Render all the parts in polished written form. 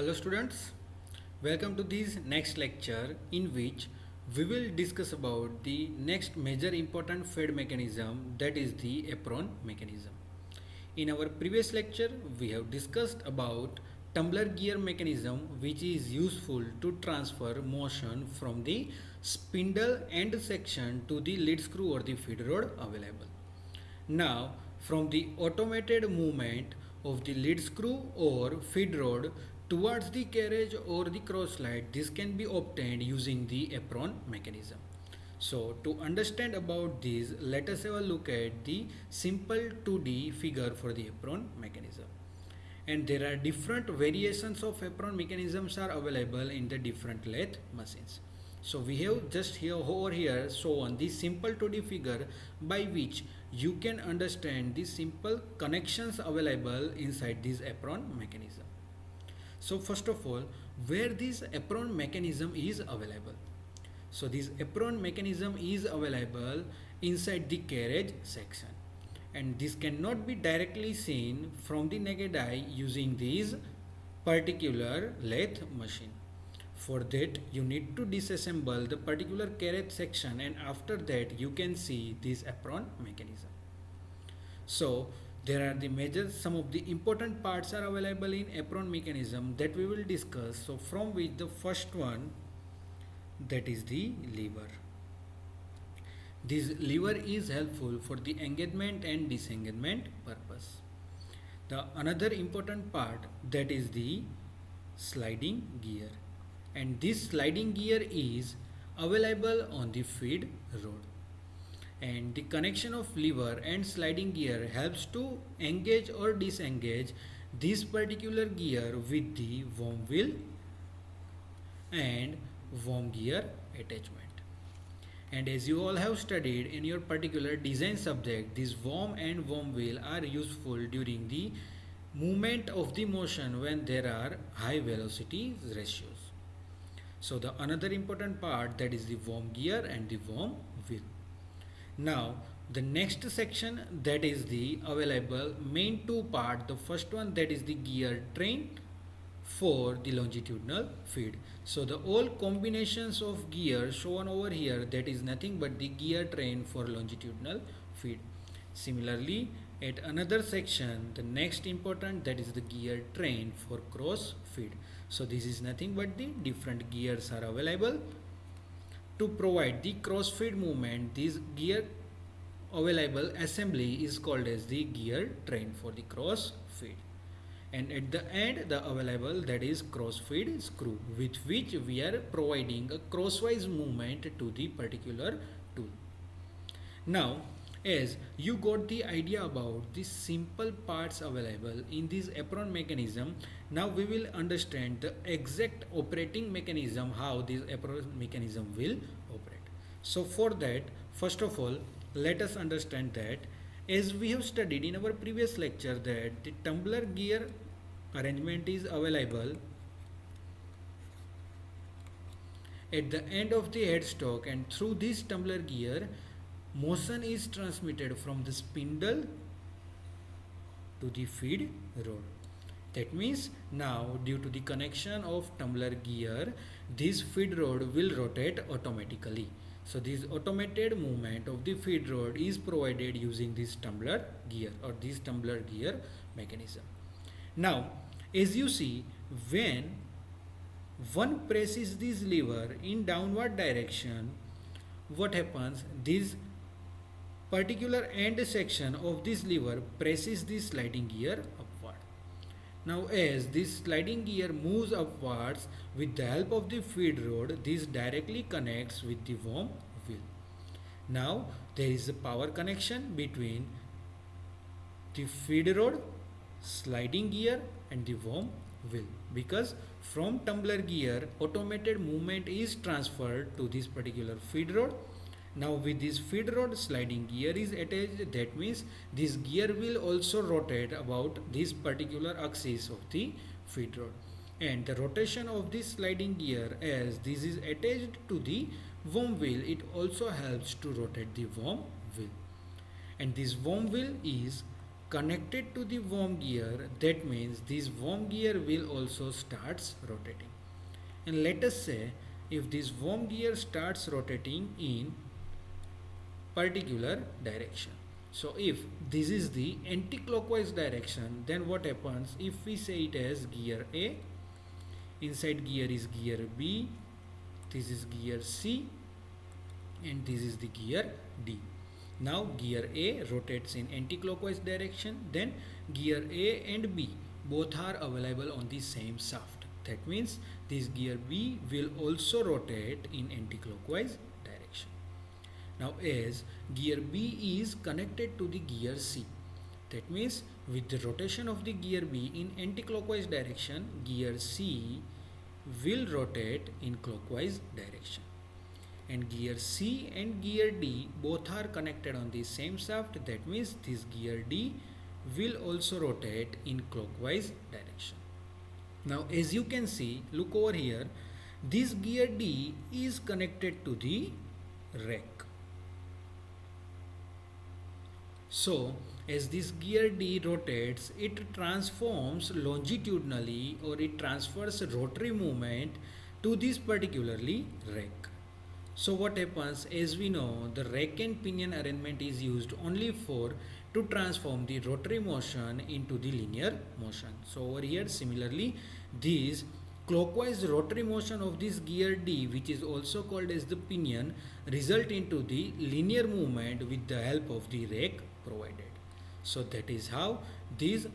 Hello students, welcome to this next lecture in which we will discuss about the next major important feed mechanism, that is the apron mechanism. In our previous lecture we have discussed about tumbler gear mechanism, which is useful to transfer motion from the spindle end section to the lead screw or the feed rod available. Now, from the automated movement of the lead screw or feed rod towards the carriage or the cross slide, this can be obtained using the apron mechanism. So, to understand about this, let us have a look at the simple 2D figure for the apron mechanism. And there are different variations of apron mechanisms are available in the different lathe machines. So we have just here over here shown the simple 2D figure by which you can understand the simple connections available inside this apron mechanism. So first of all, where this apron mechanism is available. So this apron mechanism is available inside the carriage section, and this cannot be directly seen from the naked eye using this particular lathe machine. For that you need to disassemble the particular carriage section, and after that you can see this apron mechanism. So there are the major, some of the important parts are available in apron mechanism that we will discuss. So from which the first one, that is the lever. This lever is helpful for the engagement and disengagement purpose. The another important part, that is the sliding gear, and this sliding gear is available on the feed rod, and the connection of lever and sliding gear helps to engage or disengage this particular gear with the worm wheel and worm gear attachment. And as you all have studied in your particular design subject, this worm and worm wheel are useful during the movement of the motion when there are high velocity ratios. So the another important part, that is the worm gear and the worm wheel. Now the next section, that is the available main two part. The first one, that is the gear train for the longitudinal feed. So the all combinations of gear shown over here, that is nothing but the gear train for longitudinal feed. Similarly, at another section, the next important, that is the gear train for cross feed. So this is nothing but the different gears are available to provide the cross feed movement. This gear available assembly is called as the gear train for the cross feed. And at the end, the available, that is cross feed screw, with which we are providing a crosswise movement to the particular tool. Now, as you got the idea about the simple parts available in this apron mechanism, now we will understand the exact operating mechanism, how this apron mechanism will operate. So for that, first of all, let us understand that as we have studied in our previous lecture, that the tumbler gear arrangement is available at the end of the headstock, and through this tumbler gear motion is transmitted from the spindle to the feed rod. That means now, due to the connection of tumbler gear, this feed rod will rotate automatically. So this automated movement of the feed rod is provided using this tumbler gear or this tumbler gear mechanism. Now as you see, when one presses this lever in downward direction, what happens, this particular end section of this lever presses this sliding gear upward. Now as this sliding gear moves upwards with the help of the feed rod, this directly connects with the worm wheel. Now there is a power connection between the feed rod, sliding gear and the worm wheel, because from tumbler gear automated movement is transferred to this particular feed rod. Now with this feed rod, sliding gear is attached. That means this gear will also rotate about this particular axis of the feed rod, and the rotation of this sliding gear, as this is attached to the worm wheel, it also helps to rotate the worm wheel. And this worm wheel is connected to the worm gear, that means this worm gear will also starts rotating. And let us say if this worm gear starts rotating in particular direction. So if this is the anti-clockwise direction, then what happens if we say it as gear A, inside gear is gear B, this is gear C, and this is the gear D. Now gear A rotates in anti-clockwise direction, then gear A and B both are available on the same shaft. That means this gear B will also rotate in anti-clockwise direction. Now as gear B is connected to the gear C, that means with the rotation of the gear B in anti-clockwise direction, gear C will rotate in clockwise direction. And gear C and gear D both are connected on the same shaft, that means this gear D will also rotate in clockwise direction. Now as you can see, look over here, this gear D is connected to the rack. So as this gear D rotates, it transforms longitudinally, or it transfers rotary movement to this particularly rack. So what happens, as we know, the rack and pinion arrangement is used only to transform the rotary motion into the linear motion. So over here similarly, this clockwise rotary motion of this gear D, which is also called as the pinion, result into the linear movement with the help of the rack provided. So that is how this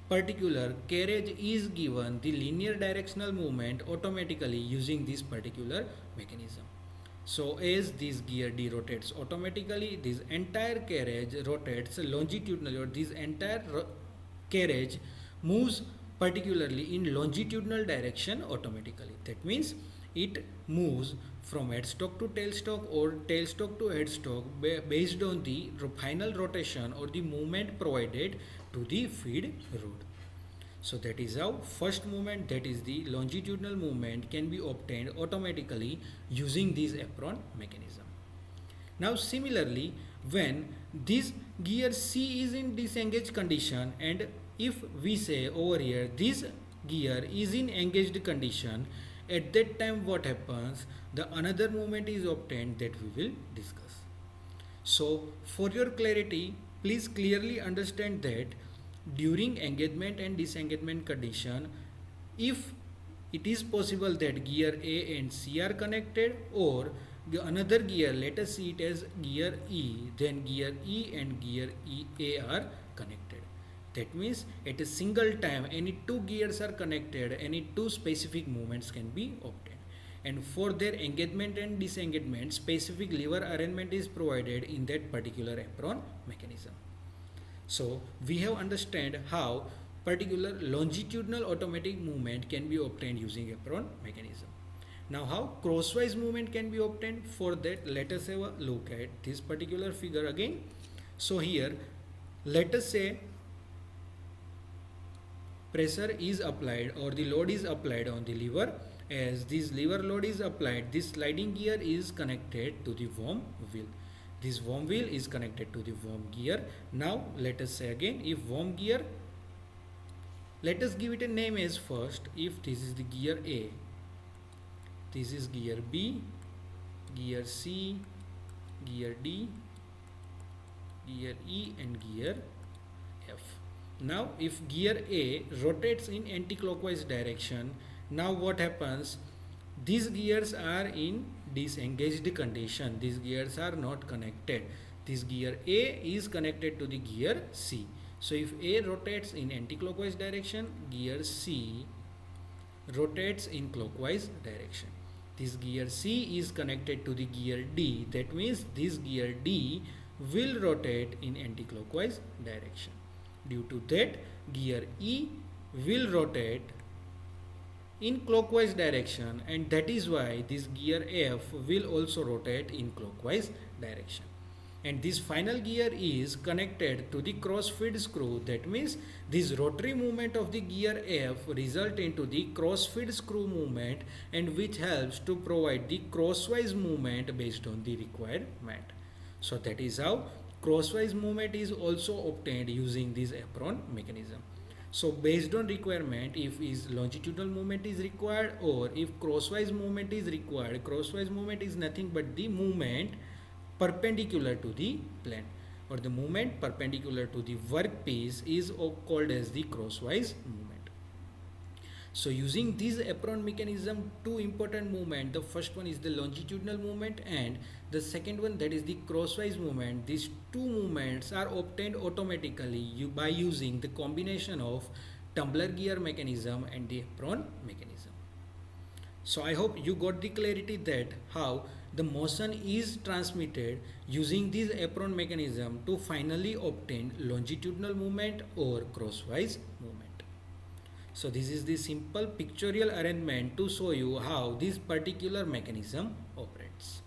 particular carriage is given the linear directional movement automatically using this particular mechanism. So as this gear D rotates automatically, this entire carriage rotates longitudinally, or this entire carriage moves particularly in longitudinal direction automatically. That means it moves from headstock to tailstock or tailstock to headstock based on the final rotation or the movement provided to the feed rod. So that is how first movement, that is the longitudinal movement, can be obtained automatically using this apron mechanism. Now similarly, when this gear C is in disengaged condition, and if we say over here this gear is in engaged condition, at that time what happens, the another movement is obtained that we will discuss. So for your clarity, please clearly understand that during engagement and disengagement condition, if it is possible that gear A and C are connected, or another gear, let us see it as gear E, then gear E and gear A are connected. That means at a single time any two gears are connected, any two specific movements can be obtained. And for their engagement and disengagement, specific lever arrangement is provided in that particular apron mechanism. So we have understand how particular longitudinal automatic movement can be obtained using apron mechanism. Now how crosswise movement can be obtained, for that let us have a look at this particular figure again. So here let us say pressure is applied or the load is applied on the lever. As this lever load is applied, this sliding gear is connected to the worm wheel. This worm wheel is connected to the worm gear. Now let us say again, if worm gear, let us give it a name as first. If this is the gear A, this is gear B, gear C, gear D, gear E and gear F. Now if gear A rotates in anti-clockwise direction, now what happens, these gears are in disengaged condition, these gears are not connected. This gear A is connected to the gear C. So if A rotates in anti-clockwise direction, gear C rotates in clockwise direction. This gear C is connected to the gear D, that means this gear D will rotate in anti-clockwise direction. Due to that, gear E will rotate in clockwise direction, and that is why this gear F will also rotate in clockwise direction. And this final gear is connected to the cross feed screw, that means this rotary movement of the gear F result into the cross feed screw movement, and which helps to provide the crosswise movement based on the requirement. So that is how crosswise movement is also obtained using this apron mechanism. So based on requirement, if is longitudinal movement is required or if crosswise movement is required, crosswise movement is nothing but the movement perpendicular to the plane, or the movement perpendicular to the workpiece is called as the crosswise movement. So using this apron mechanism, two important movement, the first one is the longitudinal movement and the second one, that is the crosswise movement. These two movements are obtained automatically by using the combination of tumbler gear mechanism and the apron mechanism. So I hope you got the clarity that how the motion is transmitted using this apron mechanism to finally obtain longitudinal movement or crosswise movement. So this is the simple pictorial arrangement to show you how this particular mechanism operates.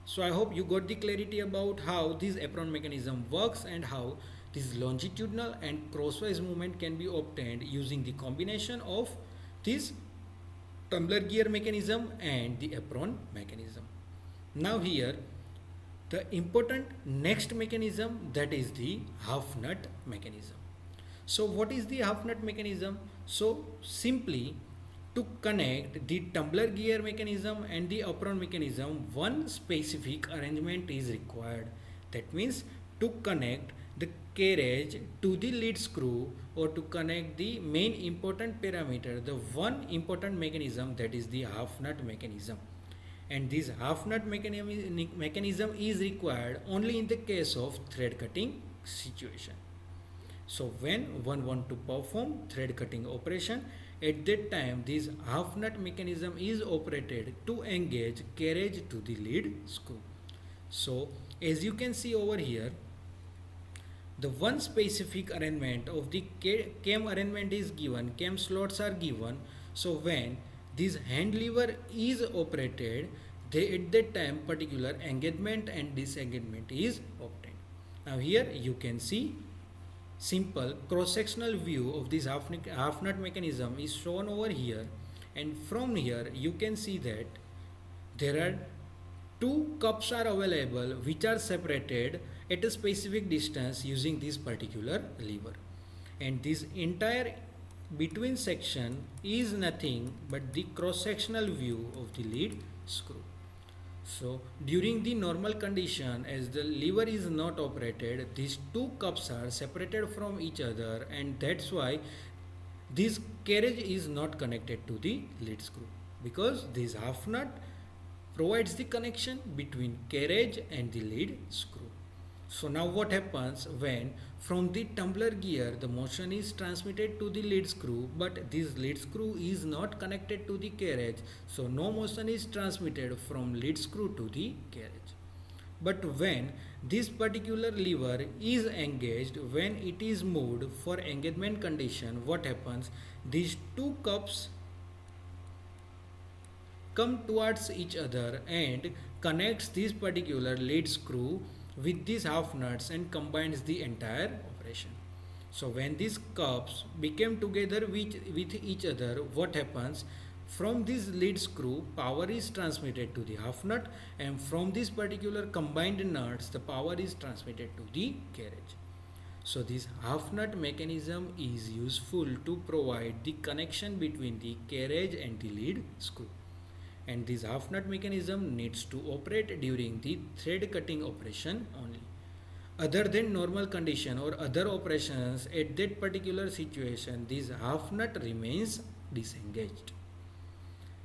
So I hope you got the clarity about how this apron mechanism works and how this longitudinal and crosswise movement can be obtained using the combination of this tumbler gear mechanism and the apron mechanism. Now here the important next mechanism, that is the half nut mechanism. So what is the half nut mechanism? So simply to connect the tumbler gear mechanism and the apron mechanism, one specific arrangement is required. That means to connect the carriage to the lead screw or to connect the main important parameter, the one important mechanism, that is the half nut mechanism. And this half nut mechanism is required only in the case of thread cutting situation. So when one want to perform thread cutting operation, at that time this half nut mechanism is operated to engage carriage to the lead screw. So as you can see over here, the one specific arrangement of the cam arrangement is given, cam slots are given. So when this hand lever is operated, at that time particular engagement and disengagement is obtained. Now here you can see simple cross-sectional view of this half nut mechanism is shown over here, and from here you can see that there are two cups are available which are separated at a specific distance using this particular lever, and this entire between section is nothing but the cross-sectional view of the lead screw. So during the normal condition, as the lever is not operated, these two cups are separated from each other, and that's why this carriage is not connected to the lead screw, because this half nut provides the connection between carriage and the lead screw. So now what happens when from the tumbler gear the motion is transmitted to the lead screw, but this lead screw is not connected to the carriage, so no motion is transmitted from lead screw to the carriage. But when this particular lever is engaged, when it is moved for engagement condition, what happens? These two cups come towards each other and connects this particular lead screw with these half nuts and combines the entire operation. So when these cups become together with each other, what happens? From this lead screw, power is transmitted to the half nut, and from this particular combined nuts, the power is transmitted to the carriage. So this half nut mechanism is useful to provide the connection between the carriage and the lead screw. And this half nut mechanism needs to operate during the thread cutting operation only. Other than normal condition or other operations, at that particular situation, this half nut remains disengaged.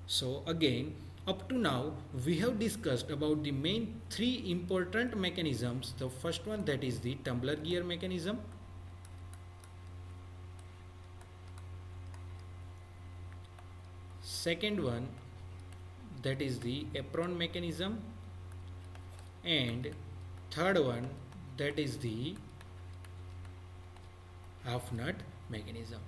So again, up to now we have discussed about the main three important mechanisms. The first one, that is the tumbler gear mechanism. Second one, that is the apron mechanism, and third one, that is the half nut mechanism.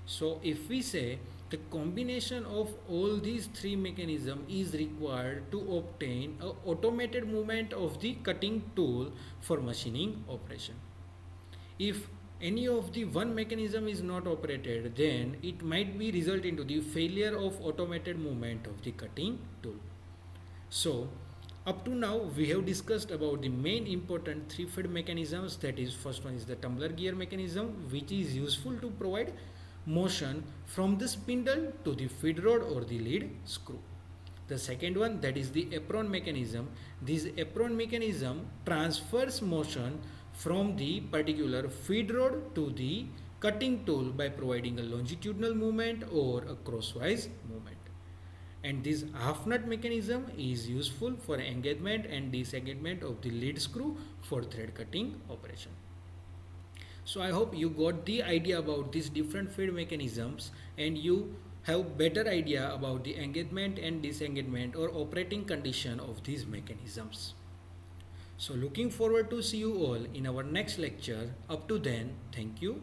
So if we say the combination of all these three mechanisms is required to obtain an automated movement of the cutting tool for machining operation. If any of the one mechanism is not operated, then it might be result into the failure of automated movement of the cutting tool. So Up to now, we have discussed about the main important three feed mechanisms. That is, first one is the tumbler gear mechanism, which is useful to provide motion from the spindle to the feed rod or the lead screw. The second one, that is the apron mechanism. This apron mechanism transfers motion from the particular feed rod to the cutting tool by providing a longitudinal movement or a crosswise movement. And this half nut mechanism is useful for engagement and disengagement of the lead screw for thread cutting operation. So I hope you got the idea about these different feed mechanisms and you have better idea about the engagement and disengagement or operating condition of these mechanisms. So looking forward to see you all in our next lecture. Up to then, thank you.